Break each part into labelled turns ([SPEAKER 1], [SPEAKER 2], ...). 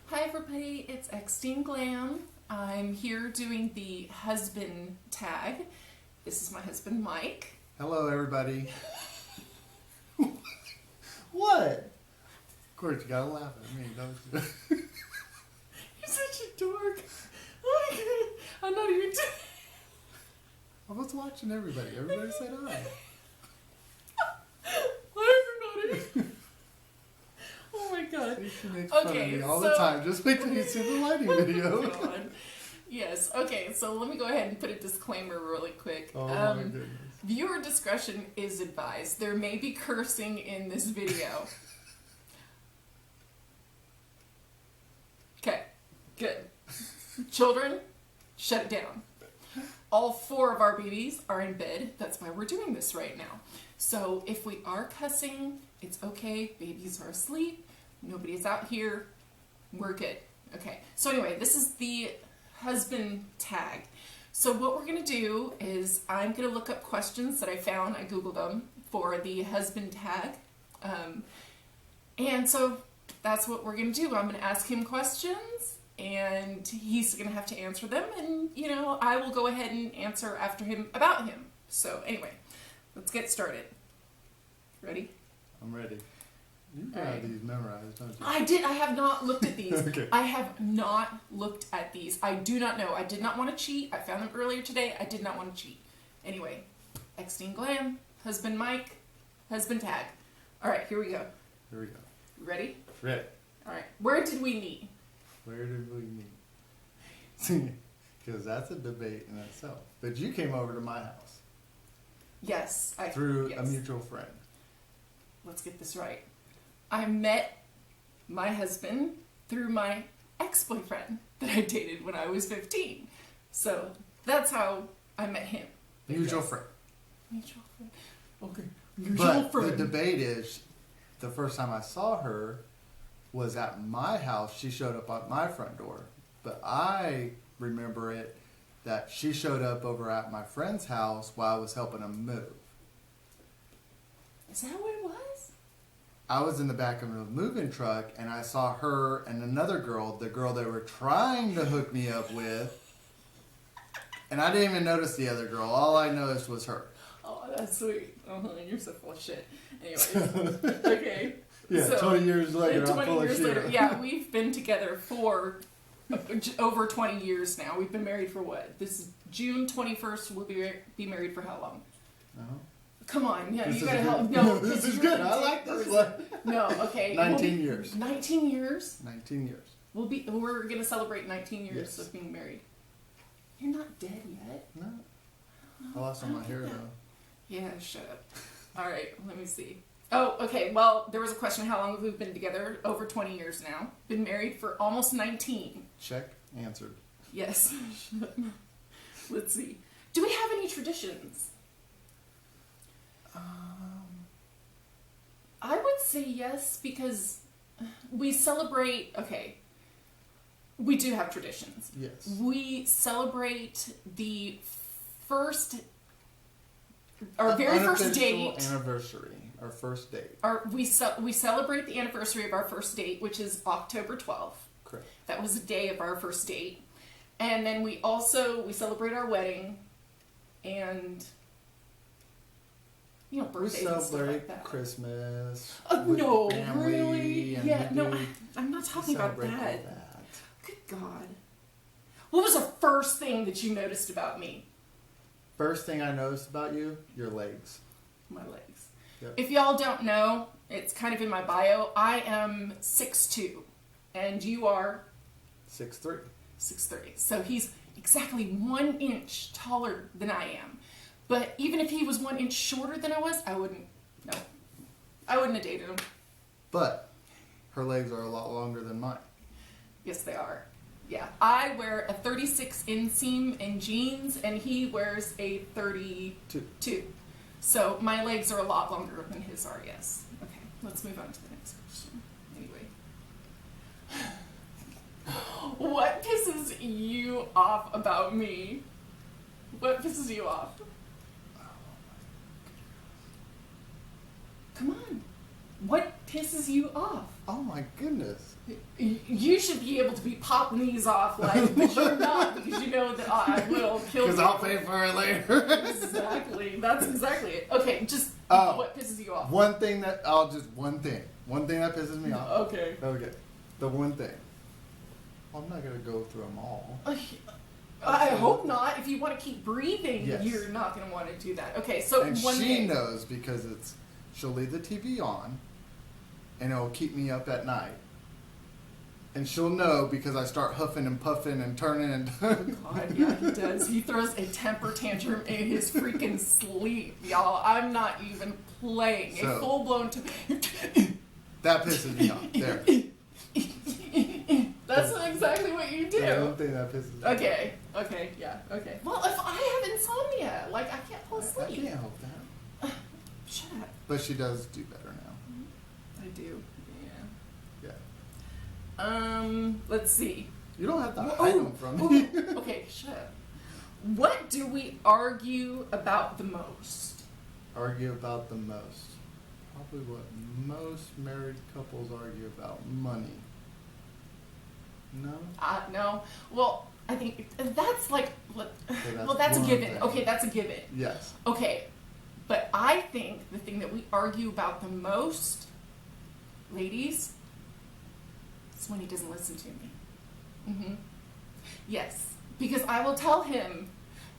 [SPEAKER 1] Hi everybody, it's Xtine Glamm. I'm here doing the husband tag. This is my husband Mike.
[SPEAKER 2] Hello everybody. What? Of course you gotta laugh at me, don't you?
[SPEAKER 1] You're such a dork. Oh my god, I'm not even
[SPEAKER 2] I was watching everybody. Everybody said hi.
[SPEAKER 1] Hi everybody. Oh my god.
[SPEAKER 2] She makes fun of me all the time. Just wait till you see the lighting video.
[SPEAKER 1] Oh god. Yes, okay, so let me go ahead and put a disclaimer really quick.
[SPEAKER 2] Oh my goodness.
[SPEAKER 1] Viewer discretion is advised. There may be cursing in this video. Okay, good. Children, shut it down. All 4 of our babies are in bed. That's why we're doing this right now. So if we are cussing, it's okay. Babies are asleep. Nobody's out here. We're good. Okay, so anyway, this is the husband tag. So what we're going to do is I'm going to look up questions that I found. I Googled them for the husband tag. And so that's what we're going to do. I'm going to ask him questions and he's going to have to answer them. And, you know, I will go ahead and answer after him about him. So anyway, let's get started. Ready?
[SPEAKER 2] I'm ready. You got these memorized, don't you?
[SPEAKER 1] I did. I have not looked at these.
[SPEAKER 2] Okay.
[SPEAKER 1] I have not looked at these. I do not know. I did not want to cheat. I found them earlier today. I did not want to cheat. Anyway, Xtine Glamm, husband Mike, husband tag. All right, here we go.
[SPEAKER 2] Here we go.
[SPEAKER 1] You ready?
[SPEAKER 2] Ready.
[SPEAKER 1] All right. Where did we meet?
[SPEAKER 2] Where did we meet? Because that's a debate in itself. But you came over to my house.
[SPEAKER 1] Yes.
[SPEAKER 2] Through a mutual friend.
[SPEAKER 1] Let's get this right. I met my husband through my ex-boyfriend that I dated when I was 15. So that's how I met him.
[SPEAKER 2] Mutual friend.
[SPEAKER 1] Mutual friend. Okay. Mutual friend.
[SPEAKER 2] The debate is, the first time I saw her was at my house. She showed up at my front door. But I remember it that she showed up over at my friend's house while I was helping him move.
[SPEAKER 1] Is that what it was?
[SPEAKER 2] I was in the back of a moving truck and I saw her and another girl, the girl they were trying to hook me up with. And I didn't even notice the other girl. All I noticed was her.
[SPEAKER 1] Oh, that's sweet. You're so full of shit. Anyways, okay.
[SPEAKER 2] Yeah, so, 20 years later,
[SPEAKER 1] 20
[SPEAKER 2] I'm full
[SPEAKER 1] years
[SPEAKER 2] of shit.
[SPEAKER 1] later, yeah, we've been together for over 20 years now. We've been married for what? This is June 21st. We'll be married for how long? Come on, yeah, you gotta help. No,
[SPEAKER 2] this is good. I like this one.
[SPEAKER 1] No, okay.
[SPEAKER 2] 19 years.
[SPEAKER 1] 19 years?
[SPEAKER 2] 19 years.
[SPEAKER 1] We're gonna celebrate 19 years
[SPEAKER 2] Yes.
[SPEAKER 1] of being married. You're not dead yet.
[SPEAKER 2] No. I lost all my hair though.
[SPEAKER 1] Yeah, shut up. All right, let me see. Oh, okay. Well, there was a question. How long have we been together? Over 20 years now. Been married for almost 19.
[SPEAKER 2] Check. Answered.
[SPEAKER 1] Yes. Let's see. Do we have any traditions? I would say yes, because we celebrate, okay, we do have traditions.
[SPEAKER 2] Yes.
[SPEAKER 1] We celebrate the our very first date.
[SPEAKER 2] Anniversary. Our first date.
[SPEAKER 1] We celebrate the anniversary of our first date, which is October 12th.
[SPEAKER 2] Correct.
[SPEAKER 1] That was the day of our first date. And then we celebrate our wedding and... You know, birthdays
[SPEAKER 2] we
[SPEAKER 1] and stuff
[SPEAKER 2] celebrate
[SPEAKER 1] like that.
[SPEAKER 2] Christmas.
[SPEAKER 1] No,
[SPEAKER 2] family,
[SPEAKER 1] really? Yeah, no, I'm not talking about that. Good God. What was the first thing that you noticed about me?
[SPEAKER 2] First thing I noticed about you, your legs.
[SPEAKER 1] My legs.
[SPEAKER 2] Yep.
[SPEAKER 1] If y'all don't know, it's kind of in my bio. I am 6'2", and you are?
[SPEAKER 2] 6'3".
[SPEAKER 1] 6'3". So he's exactly 1 inch taller than I am. But even if he was 1 inch shorter than I was, I wouldn't have dated him.
[SPEAKER 2] But her legs are a lot longer than mine.
[SPEAKER 1] Yes, they are. Yeah. I wear a 36 inseam in jeans, and he wears a 32. So my legs are a lot longer than his are, yes. Okay, let's move on to the next question. Anyway. What pisses you off about me? What pisses you off? Come on. What pisses you off?
[SPEAKER 2] Oh my goodness.
[SPEAKER 1] You should be able to be popping these off, like, but you're not, because you know that I will kill you.
[SPEAKER 2] Because I'll pay for it later.
[SPEAKER 1] Exactly. That's exactly it. Okay, just what pisses you off?
[SPEAKER 2] One thing that one thing that pisses me off.
[SPEAKER 1] Okay.
[SPEAKER 2] Okay. The one thing. I'm not gonna go through them all.
[SPEAKER 1] I hope not. If you want to keep breathing,
[SPEAKER 2] yes.
[SPEAKER 1] You're not going to want to do that. Okay, so
[SPEAKER 2] and
[SPEAKER 1] one
[SPEAKER 2] she
[SPEAKER 1] thing.
[SPEAKER 2] knows because she'll leave the TV on, and it'll keep me up at night. And she'll know because I start huffing and puffing and turning and.
[SPEAKER 1] God, yeah, he does. He throws a temper tantrum in his freaking sleep, y'all. I'm not even playing.
[SPEAKER 2] So,
[SPEAKER 1] a full blown.
[SPEAKER 2] That pisses me off. There.
[SPEAKER 1] That's exactly what you do.
[SPEAKER 2] The one thing that pisses me off.
[SPEAKER 1] Okay, yeah, okay. Well, if I have insomnia, like I can't fall asleep.
[SPEAKER 2] I can't help that.
[SPEAKER 1] Shut up.
[SPEAKER 2] But she does do better now.
[SPEAKER 1] I do.
[SPEAKER 2] Yeah.
[SPEAKER 1] Let's see.
[SPEAKER 2] You don't have to hide them from me.
[SPEAKER 1] Okay, shut up. What do we argue about the most?
[SPEAKER 2] Argue about the most. Probably what most married couples argue about. Money. No?
[SPEAKER 1] No. Well, I think that's like, that's a
[SPEAKER 2] one
[SPEAKER 1] given.
[SPEAKER 2] thing.
[SPEAKER 1] Okay, that's a given.
[SPEAKER 2] Yes.
[SPEAKER 1] Okay, but I think the thing that we argue about the most, ladies, is when he doesn't listen to me. Mm-hmm. Yes, because I will tell him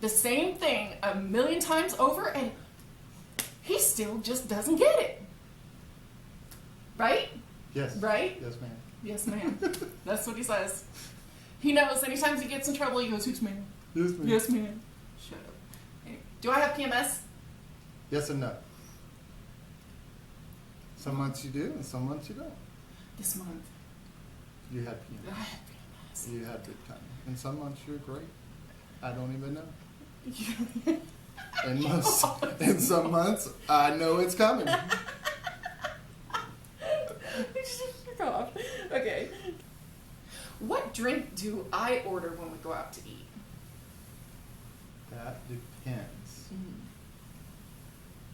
[SPEAKER 1] the same thing 1,000,000 times over, and he still just doesn't get it. Right?
[SPEAKER 2] Yes.
[SPEAKER 1] Right?
[SPEAKER 2] Yes, ma'am.
[SPEAKER 1] Yes, ma'am. That's what he says. He knows. Anytime he gets in trouble, he goes, "Yes, ma'am."
[SPEAKER 2] Yes, ma'am.
[SPEAKER 1] Yes, ma'am. Shut up. Anyway, do I have PMS?
[SPEAKER 2] Yes and no. Some months you do, and some months you don't.
[SPEAKER 1] This month.
[SPEAKER 2] You had
[SPEAKER 1] I
[SPEAKER 2] PMS.
[SPEAKER 1] have PMS.
[SPEAKER 2] You had big time. And some months you're great. I don't even know. In some months, I know it's coming.
[SPEAKER 1] Shut off. Okay. What drink do I order when we go out to eat?
[SPEAKER 2] That depends.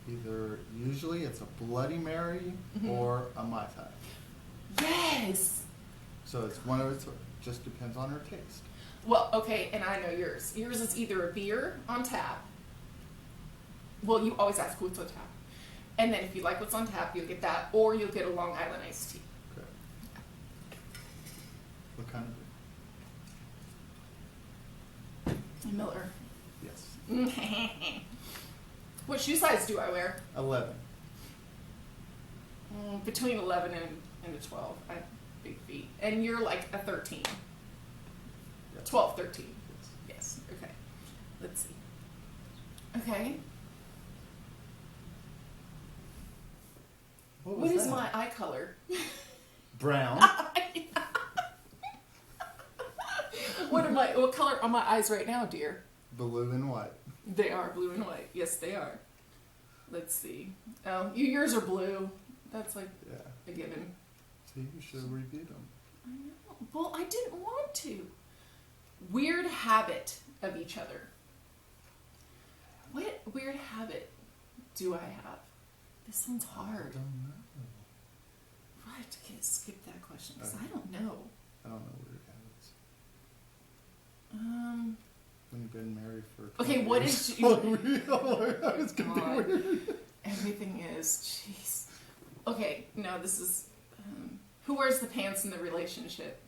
[SPEAKER 2] Either usually it's a Bloody Mary or a Mai Tai.
[SPEAKER 1] Yes.
[SPEAKER 2] So it's one of its. Just depends on her taste.
[SPEAKER 1] Well, okay, and I know yours. Yours is either a beer on tap. Well, you always ask what's on tap. And then if you like what's on tap, you'll get that, or you'll get a Long Island iced tea.
[SPEAKER 2] Okay. What kind of beer?
[SPEAKER 1] Miller.
[SPEAKER 2] Yes.
[SPEAKER 1] What shoe size do I wear?
[SPEAKER 2] 11.
[SPEAKER 1] Between 11 and a 12. I have big feet. And you're like a 13.
[SPEAKER 2] Yes.
[SPEAKER 1] 12, 13.
[SPEAKER 2] Yes.
[SPEAKER 1] Yes. Okay. Let's see. Okay. What is
[SPEAKER 2] that?
[SPEAKER 1] my eye color?
[SPEAKER 2] Brown.
[SPEAKER 1] What color are my eyes right now, dear?
[SPEAKER 2] Blue and white.
[SPEAKER 1] They are blue and white. Yes, they are. Let's see. Oh, yours are blue. That's like a given.
[SPEAKER 2] See, you should review them.
[SPEAKER 1] I know. Well, I didn't want to. Weird habit of each other. What weird habit do I have? This one's
[SPEAKER 2] I
[SPEAKER 1] hard.
[SPEAKER 2] don't know.
[SPEAKER 1] Right, okay, skip that question because
[SPEAKER 2] Okay.
[SPEAKER 1] I don't know.
[SPEAKER 2] I don't know weird habits.
[SPEAKER 1] Um.
[SPEAKER 2] When you've been married for 20
[SPEAKER 1] Okay, what
[SPEAKER 2] years.
[SPEAKER 1] is?
[SPEAKER 2] That was gonna
[SPEAKER 1] God.
[SPEAKER 2] be weird.
[SPEAKER 1] Everything is. Jeez. Okay, no, this is. Who wears the pants in the relationship?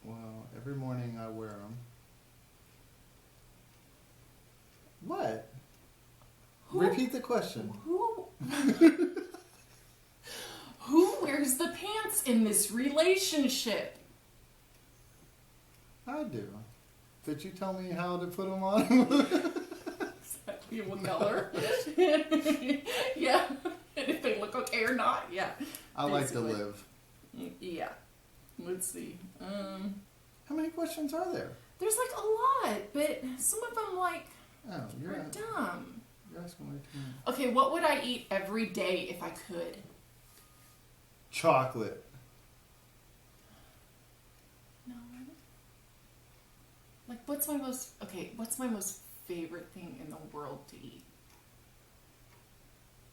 [SPEAKER 2] Well, every morning I wear them. What?
[SPEAKER 1] Who?
[SPEAKER 2] Repeat the question.
[SPEAKER 1] Who? Who wears the pants in this relationship?
[SPEAKER 2] I do. Did you tell me how to put them on?
[SPEAKER 1] Exactly what color? Yeah. And if they look okay or not, yeah.
[SPEAKER 2] I like to
[SPEAKER 1] Basically.
[SPEAKER 2] live.
[SPEAKER 1] Yeah. Let's see.
[SPEAKER 2] How many questions are there?
[SPEAKER 1] There's like a lot, but some of them like
[SPEAKER 2] Oh,
[SPEAKER 1] are dumb.
[SPEAKER 2] you're asking way too many.
[SPEAKER 1] Okay, what would I eat every day if I could?
[SPEAKER 2] Chocolate.
[SPEAKER 1] No. Like, what's my most favorite thing in the world to eat?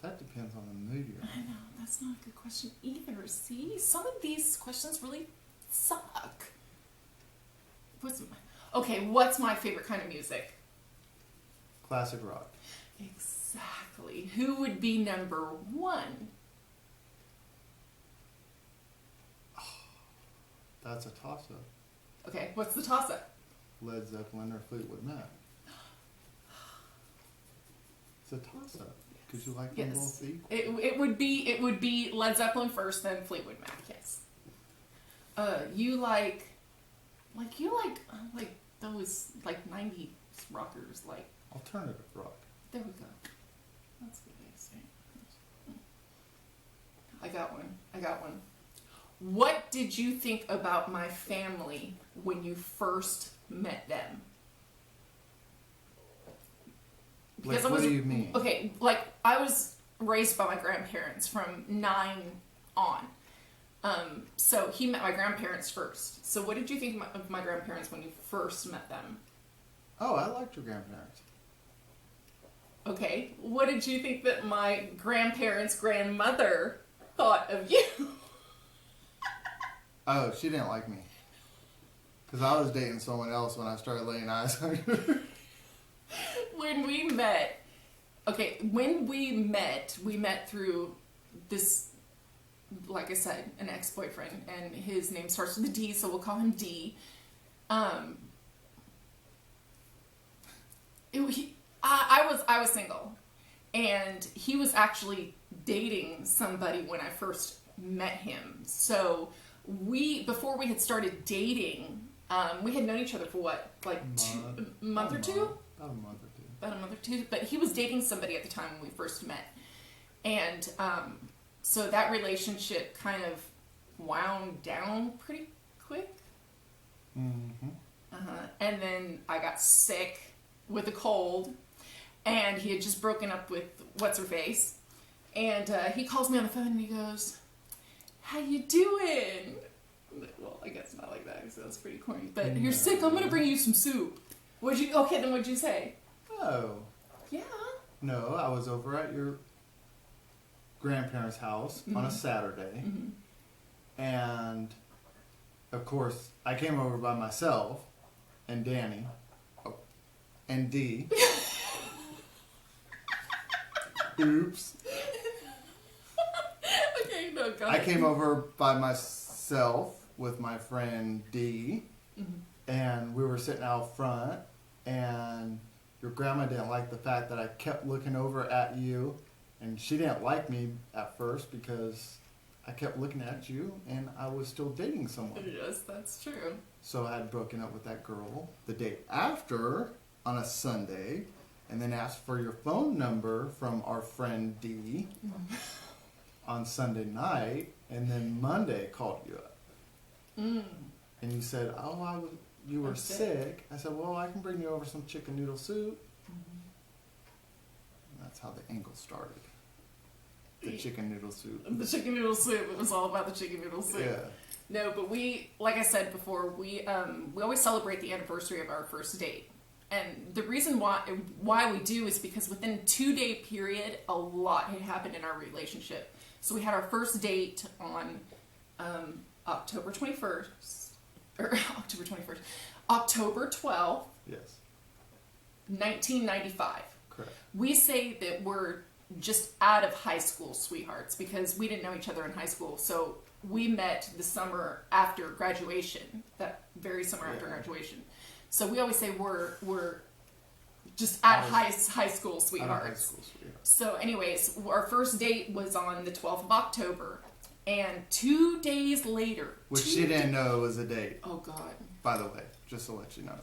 [SPEAKER 2] That depends on the mood you're in.
[SPEAKER 1] I know, that's not a good question either. See? Some of these questions really suck. What's my favorite kind of music?
[SPEAKER 2] Classic rock.
[SPEAKER 1] Exactly. Who would be number one?
[SPEAKER 2] That's a toss-up.
[SPEAKER 1] Okay, what's the toss-up?
[SPEAKER 2] Led Zeppelin or Fleetwood Mac. It's a toss-up. Because you like them both equal.
[SPEAKER 1] It would be Led Zeppelin first, then Fleetwood Mac. Yes. You like those like 90s rockers, like
[SPEAKER 2] alternative rock.
[SPEAKER 1] There we go. That's what they say. I got one. What did you think about my family when you first met them?
[SPEAKER 2] Because what do you mean?
[SPEAKER 1] Okay, like I was raised by my grandparents from 9 on. So he met my grandparents first. So what did you think of my grandparents when you first met them?
[SPEAKER 2] Oh, I liked your grandparents.
[SPEAKER 1] Okay, what did you think that my grandparents' grandmother thought of you?
[SPEAKER 2] Oh, she didn't like me. Because I was dating someone else when I started laying eyes on her.
[SPEAKER 1] When we met through this, like I said, an ex-boyfriend, and his name starts with a D, so we'll call him D. I was single, and he was actually dating somebody when I first met him. So before we had started dating, we had known each other for what, like a month or two?
[SPEAKER 2] About a month or two.
[SPEAKER 1] But he was dating somebody at the time when we first met. And so that relationship kind of wound down pretty quick.
[SPEAKER 2] Mm-hmm.
[SPEAKER 1] And then I got sick with a cold, and he had just broken up with what's-her-face. And he calls me on the phone and he goes, "How you doing?" Well, I guess not like that, so that's pretty corny. But you're sick, I'm going to bring you some soup. What'd you say?
[SPEAKER 2] Oh.
[SPEAKER 1] Yeah.
[SPEAKER 2] No, I was over at your grandparents' house on a Saturday. Mm-hmm. And, of course, I came over by myself and Danny and Dee. Oops.
[SPEAKER 1] Okay, no, go
[SPEAKER 2] I
[SPEAKER 1] ahead.
[SPEAKER 2] came over by myself with my friend Dee. Mm-hmm. And we were sitting out front, and your grandma didn't like the fact that I kept looking over at you, and she didn't like me at first because I kept looking at you, and I was still dating someone.
[SPEAKER 1] Yes, that's true.
[SPEAKER 2] So I had broken up with that girl the day after on a Sunday, and then asked for your phone number from our friend Dee on Sunday night, and then Monday called you up. And you said, "Oh, you were sick." I said, "Well, I can bring you over some chicken noodle soup." And that's how the angle started. The chicken noodle soup.
[SPEAKER 1] The chicken noodle soup. It was all about the chicken noodle soup.
[SPEAKER 2] Yeah.
[SPEAKER 1] No, but like I said before, we always celebrate the anniversary of our first date. And the reason why we do is because within a 2-day period, a lot had happened in our relationship. So we had our first date on October 12th,
[SPEAKER 2] Yes.
[SPEAKER 1] 1995.
[SPEAKER 2] Correct.
[SPEAKER 1] We say that we're just out of high school sweethearts because we didn't know each other in high school. So we met the summer after graduation, that very summer after graduation. So we always say we're just at high school sweethearts. So anyways, our first date was on the 12th of October. And 2 days later...
[SPEAKER 2] Which she didn't know it was a date.
[SPEAKER 1] Oh, God.
[SPEAKER 2] By the way, just to let you know.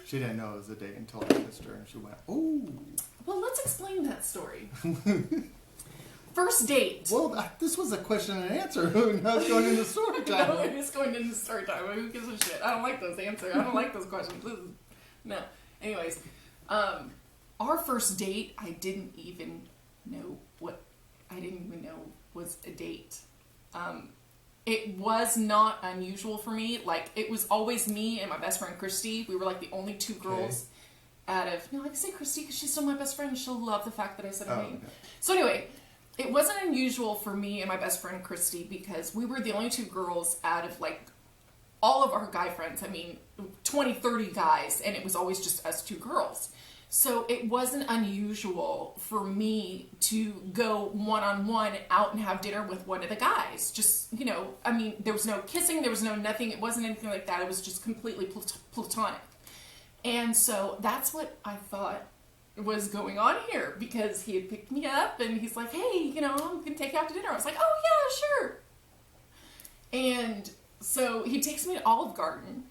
[SPEAKER 2] She didn't know it was a date until I kissed her, and she went, "Ooh."
[SPEAKER 1] Well, let's explain that story. First date.
[SPEAKER 2] Well, this was a question and answer. Now it's going into story time.
[SPEAKER 1] No, it is going into story time. Who gives a shit? I don't like those answers. I don't like those questions. No. Anyways, our first date, I didn't even know was a date. It was not unusual for me. Like, it was always me and my best friend Christy. We were like the only two girls out of, I can say Christy because she's still my best friend. She'll love the fact that I said her name.
[SPEAKER 2] Okay.
[SPEAKER 1] So anyway, it wasn't unusual for me and my best friend Christy because we were the only two girls out of like all of our guy friends. I mean, 20, 30 guys, and it was always just us two girls. So it wasn't unusual for me to go one-on-one out and have dinner with one of the guys. Just, I mean, there was no kissing, there was no nothing, it wasn't anything like that. It was just completely platonic. And so that's what I thought was going on here, because he had picked me up and he's like, hey, I'm going to take you out to dinner. I was like, oh yeah, sure. And so he takes me to Olive Garden.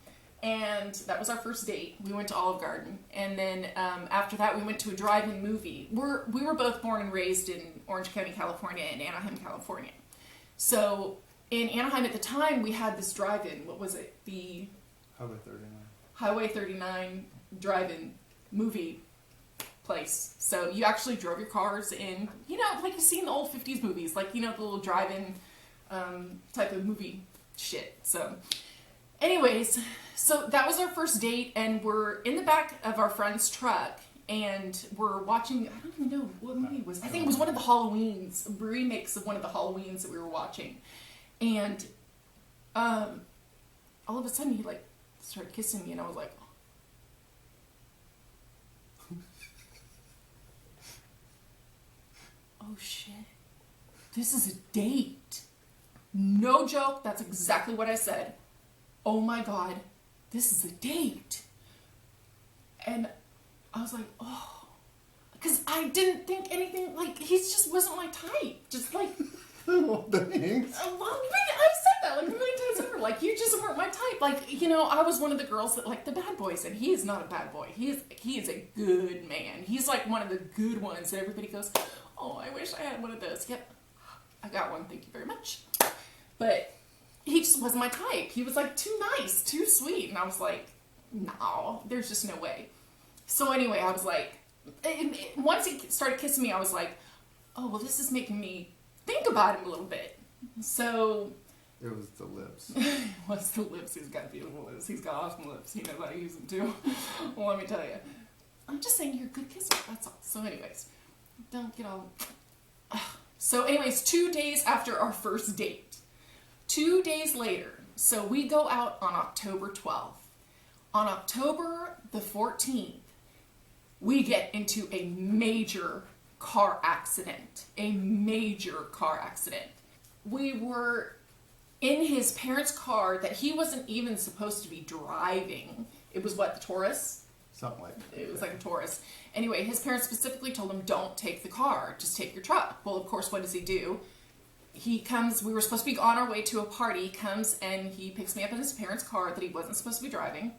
[SPEAKER 1] And that was our first date. We went to Olive Garden. And then after that, we went to a drive-in movie. We were both born and raised in Orange County, California, and Anaheim, California. So in Anaheim at the time, we had this drive-in. What was it? The Highway 39 drive-in movie place. So you actually drove your cars in, like you see in the old 50s movies, like, the little drive-in type of movie shit. So anyways, so that was our first date, and we're in the back of our friend's truck, and we're watching, I don't even know what movie it was. I think it was one of the Halloweens, a remix of one of the Halloweens that we were watching. And all of a sudden he like started kissing me, and I was like, oh shit, this is a date. No joke, that's exactly what I said. Oh my God, this is a date. And I was like, oh, because I didn't think anything, like, he just wasn't my type. Just like,
[SPEAKER 2] well, thanks.
[SPEAKER 1] Well, I've said that like a million times over. Like, you just weren't my type. Like, I was one of the girls that liked the bad boys, and he is not a bad boy. He is a good man. He's like one of the good ones that everybody goes, oh, I wish I had one of those. Yep, I got one, thank you very much. But he just wasn't my type. He was like too nice, too sweet. And I was like, no, there's just no way. So anyway, I was like, once he started kissing me, I was like, oh, well, this is making me think about him a little bit. So
[SPEAKER 2] it was the lips.
[SPEAKER 1] It was the lips. He's got beautiful lips. He's got awesome lips. He knows how to use them too. Well, let me tell you. I'm just saying you're a good kisser. That's all. So anyways, don't get all... So anyways, 2 days after our first date, 2 days later, so we go out on October 12th. On October the 14th, we get into a major car accident. A major car accident. We were in his parents' car that he wasn't even supposed to be driving. It was what, the Taurus?
[SPEAKER 2] Something like that.
[SPEAKER 1] It was like a Taurus. Anyway, his parents specifically told him, don't take the car, just take your truck. Well, of course, what does he do? He comes, we were supposed to be on our way to a party, he comes and he picks me up in his parents' car that he wasn't supposed to be driving.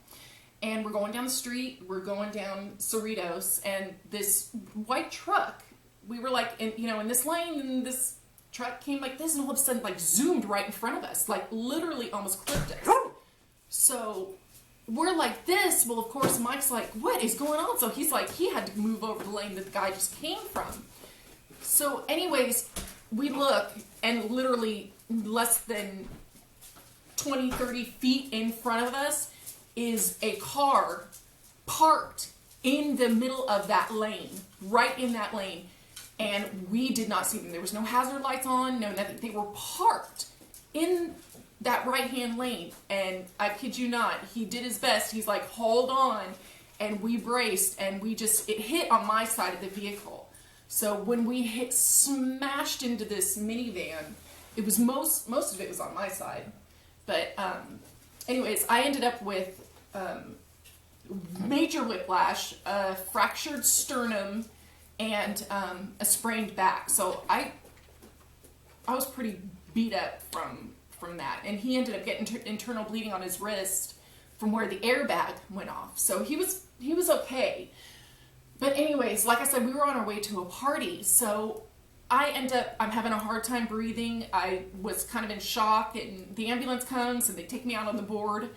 [SPEAKER 1] And we're going down the street, we're going down Cerritos, and this white truck, we were like, in this lane, and this truck came like this, and all of a sudden, like, zoomed right in front of us, like, literally almost clipped us. So we're like this. Well, of course, Mike's like, what is going on? So he's like, he had to move over the lane that the guy just came from. So anyways, we look, and literally less than 20, 30 feet in front of us is a car parked in the middle of that lane, right in that lane. And we did not see them. There was no hazard lights on, no nothing. They were parked in that right-hand lane. And I kid you not, he did his best. He's like, hold on. And we braced, and it hit on my side of the vehicle. So when we smashed into this minivan, it was most of it was on my side. But anyways, I ended up with major whiplash, a fractured sternum, and a sprained back. So I was pretty beat up from that. And he ended up getting internal bleeding on his wrist from where the airbag went off. So he was okay. But anyways, like I said, we were on our way to a party. So I'm having a hard time breathing. I was kind of in shock, and the ambulance comes and they take me out on the board.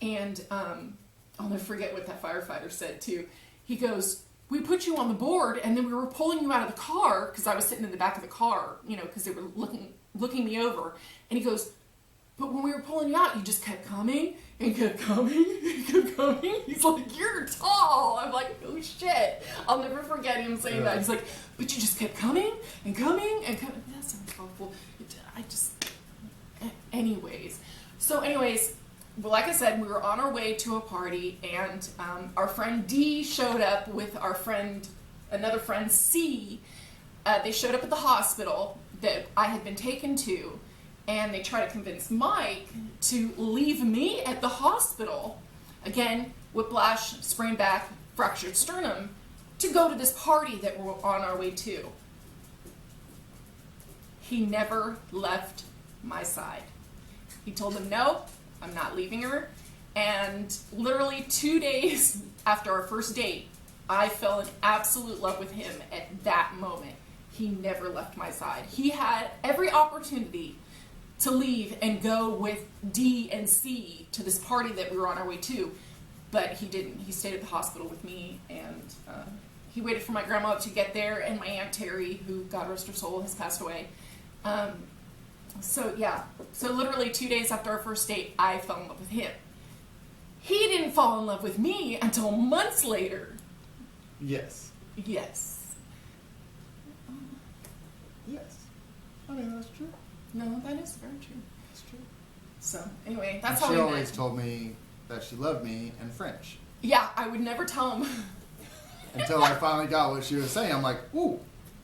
[SPEAKER 1] And I'll never forget what that firefighter said too. He goes, we put you on the board, and then we were pulling you out of the car, because I was sitting in the back of the car, because they were looking me over. And he goes, But when we were pulling you out, you just kept coming and kept coming and kept coming. He's like, you're tall. I'm like, oh shit. I'll never forget him saying that. He's like, but you just kept coming and coming and coming. That sounds awful. Anyways. Well, like I said, we were on our way to a party, and our friend D showed up with another friend C. They showed up at the hospital that I had been taken to, and they tried to convince Mike to leave me at the hospital. Again, whiplash, sprained back, fractured sternum, to go to this party that we're on our way to. He never left my side. He told them, no, I'm not leaving her. And literally 2 days after our first date, I fell in absolute love with him at that moment. He never left my side. He had every opportunity to leave and go with D and C to this party that we were on our way to, but he didn't. He stayed at the hospital with me, and he waited for my grandma to get there, and my Aunt Terry, who, God rest her soul, has passed away. So literally 2 days after our first date, I fell in love with him. He didn't fall in love with me until months later.
[SPEAKER 2] Yes.
[SPEAKER 1] Yes.
[SPEAKER 2] Yes. I mean, that's true.
[SPEAKER 1] No, that is very true.
[SPEAKER 2] That's true.
[SPEAKER 1] So, anyway, that's
[SPEAKER 2] and
[SPEAKER 1] how we met.
[SPEAKER 2] She always told me that she loved me in French.
[SPEAKER 1] Yeah, I would never tell him.
[SPEAKER 2] Until I finally got what she was saying. I'm like, ooh.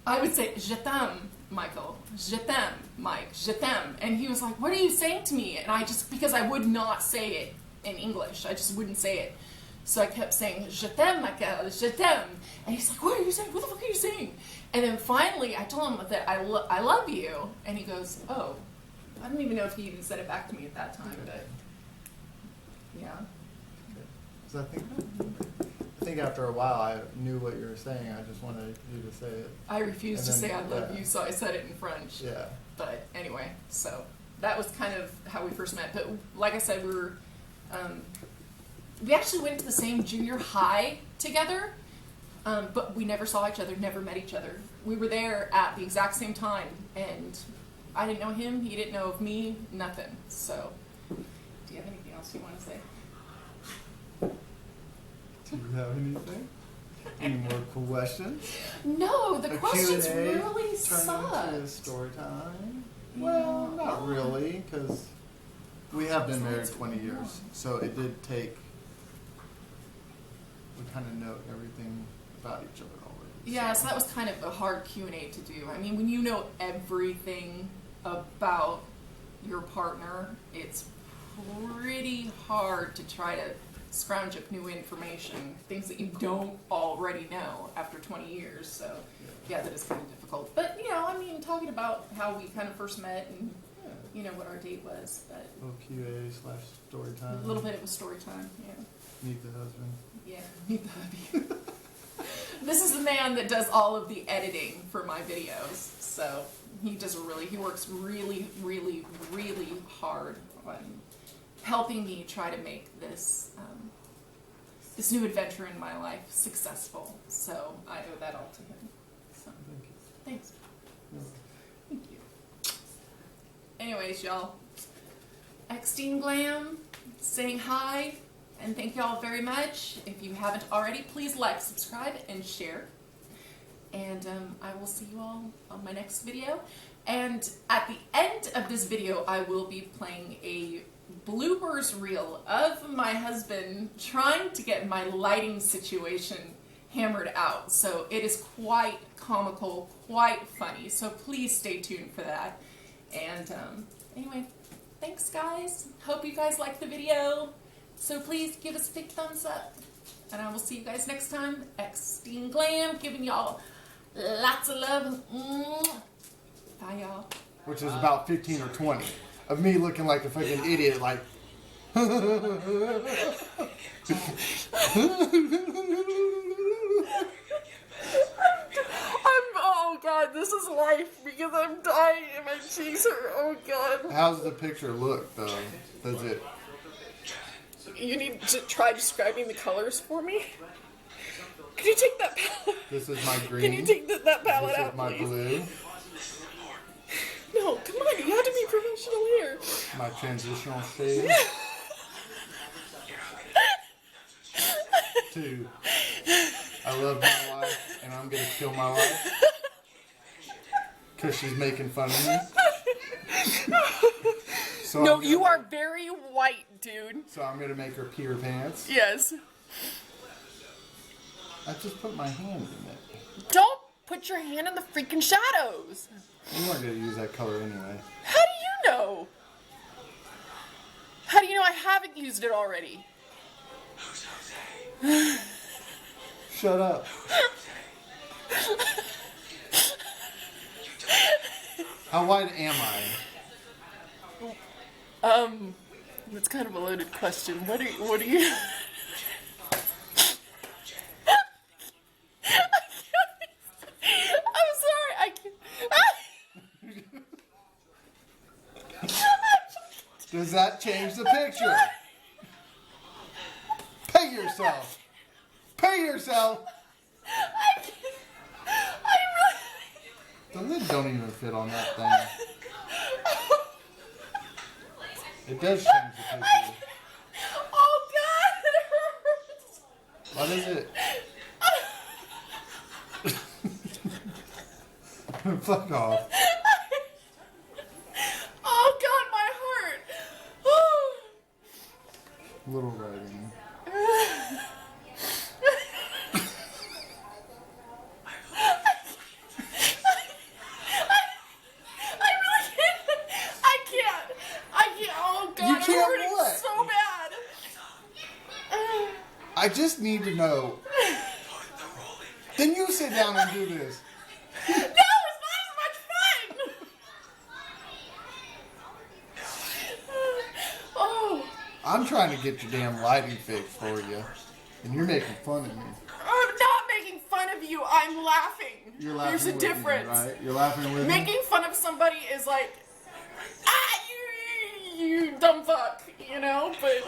[SPEAKER 1] I would say, je t'aime, Michael. Je t'aime, Mike. Je t'aime. And he was like, what are you saying to me? And because I would not say it in English. I just wouldn't say it. So I kept saying, je t'aime, Michael, je t'aime. And he's like, what are you saying? What the fuck are you saying? And then finally, I told him that I love you. And he goes, oh. I don't even know if he even said it back to me at that time, but yeah.
[SPEAKER 2] Because I think after a while I knew what you were saying. I just wanted you to say it.
[SPEAKER 1] I refused to say I love you, so I said it in French.
[SPEAKER 2] Yeah.
[SPEAKER 1] But anyway, so that was kind of how we first met. But like I said, we actually went to the same junior high together, but we never saw each other, never met each other. We were there at the exact same time, and I didn't know him, he didn't know of me, nothing. So, do you have anything else you want to say?
[SPEAKER 2] Do you have anything? Any more questions?
[SPEAKER 1] No, the questions
[SPEAKER 2] Q&A
[SPEAKER 1] really sucked.
[SPEAKER 2] Into story time? Well, not really, because we have been married 20 years, so it did take. We kind of know everything about each other already.
[SPEAKER 1] Yeah, so that was kind of a hard Q&A to do. I mean, when you know everything about your partner, it's pretty hard to try to scrounge up new information, things that you don't already know after 20 years. So, yeah, that is kind of difficult. But, you know, I mean, talking about how we kind of first met and, you know, what our date was. But
[SPEAKER 2] a little QA/story time.
[SPEAKER 1] A little bit, it was story time, yeah.
[SPEAKER 2] Meet the husband.
[SPEAKER 1] Yeah, meet the hubby. This is the man that does all of the editing for my videos. So he works really, really, really hard on helping me try to make this this new adventure in my life successful. So I owe that all to him. So
[SPEAKER 2] Thank you.
[SPEAKER 1] thanks.
[SPEAKER 2] Yeah.
[SPEAKER 1] Thank you. Anyways, y'all, Xtine Glamm saying hi. And thank you all very much. If you haven't already, please like, subscribe, and share. And I will see you all on my next video. And at the end of this video, I will be playing a bloopers reel of my husband trying to get my lighting situation hammered out. So it is quite comical, quite funny. So please stay tuned for that. And anyway, thanks guys. Hope you guys liked the video. So please give us a big thumbs up. And I will see you guys next time. Xtine Glamm giving y'all lots of love. Bye, y'all.
[SPEAKER 2] Which is about 15 or 20 of me looking like a fucking idiot, like.
[SPEAKER 1] Oh god, this is life because I'm dying and my cheeks hurt. Oh god.
[SPEAKER 2] How's the picture look, though? Does it?
[SPEAKER 1] You need to try describing the colors for me. Can you take that palette?
[SPEAKER 2] This is my green.
[SPEAKER 1] Can you take that palette
[SPEAKER 2] This
[SPEAKER 1] out,
[SPEAKER 2] is my
[SPEAKER 1] please?
[SPEAKER 2] blue.
[SPEAKER 1] No, come on, you have to be professional here.
[SPEAKER 2] My transitional stage. 2. I love my wife and I'm gonna kill my wife because she's making fun of me. So
[SPEAKER 1] No, you are very white, dude.
[SPEAKER 2] So I'm gonna make her pee her pants.
[SPEAKER 1] Yes.
[SPEAKER 2] I just put my hand in it.
[SPEAKER 1] Don't put your hand in the freaking shadows.
[SPEAKER 2] You weren't gonna use that color anyway.
[SPEAKER 1] How do you know? How do you know I haven't used it already?
[SPEAKER 2] Shut up. How wide am I?
[SPEAKER 1] That's kind of a loaded question. What are you? I'm sorry, I can't.
[SPEAKER 2] Does that change the picture? Pay yourself. Pay yourself.
[SPEAKER 1] I can't. I
[SPEAKER 2] The lid don't even fit on that thing. It does change the picture.
[SPEAKER 1] Oh God, it hurts.
[SPEAKER 2] What is it? Fuck off.
[SPEAKER 1] Oh God, my heart.
[SPEAKER 2] Little writing. I just need to know. Then you sit down and do this.
[SPEAKER 1] No, it's not as much fun. Oh.
[SPEAKER 2] I'm trying to get your damn lighting fixed for you, and you're making fun of me.
[SPEAKER 1] I'm not making fun of you. I'm laughing.
[SPEAKER 2] You're laughing.
[SPEAKER 1] There's a
[SPEAKER 2] with
[SPEAKER 1] difference.
[SPEAKER 2] Me, right? You're laughing with me.
[SPEAKER 1] Making fun of somebody is like, you dumb fuck, you know, but.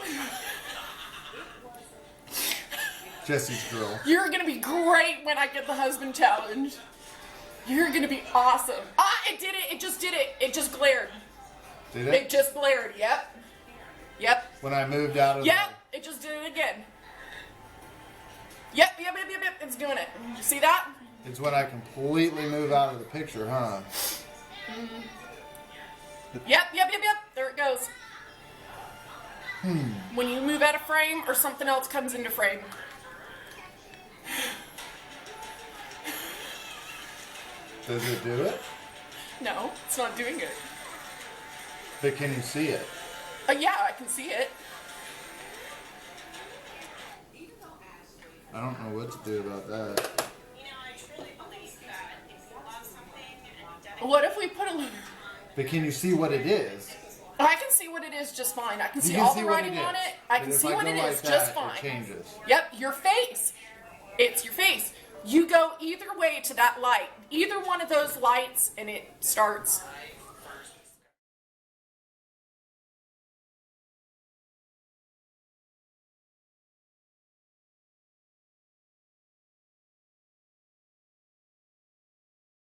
[SPEAKER 2] Jesse's girl.
[SPEAKER 1] You're gonna be great when I get the husband challenge. You're gonna be awesome. It did it. It just did it. It just glared.
[SPEAKER 2] Did it?
[SPEAKER 1] It just glared. Yep. Yep.
[SPEAKER 2] When I moved out of
[SPEAKER 1] Yep. It just did it again. Yep. It's doing it. You see that?
[SPEAKER 2] It's when I completely move out of the picture, huh?
[SPEAKER 1] Yep. There it goes. When you move out of frame or something else comes into frame.
[SPEAKER 2] Does it do it?
[SPEAKER 1] No, it's not doing it.
[SPEAKER 2] But can you see it?
[SPEAKER 1] Yeah, I can see it.
[SPEAKER 2] I don't know what to do about that.
[SPEAKER 1] What if we put a...
[SPEAKER 2] But can you see what it is?
[SPEAKER 1] I can see what it is just fine. I can see
[SPEAKER 2] can
[SPEAKER 1] all
[SPEAKER 2] see
[SPEAKER 1] the
[SPEAKER 2] what
[SPEAKER 1] writing
[SPEAKER 2] it
[SPEAKER 1] on
[SPEAKER 2] is.
[SPEAKER 1] it. I
[SPEAKER 2] But
[SPEAKER 1] can
[SPEAKER 2] if
[SPEAKER 1] see
[SPEAKER 2] I
[SPEAKER 1] what
[SPEAKER 2] go
[SPEAKER 1] it
[SPEAKER 2] like
[SPEAKER 1] is
[SPEAKER 2] that,
[SPEAKER 1] just fine.
[SPEAKER 2] It changes.
[SPEAKER 1] Yep, your face. It's your face. You go either way to that light. Either one of those lights and it starts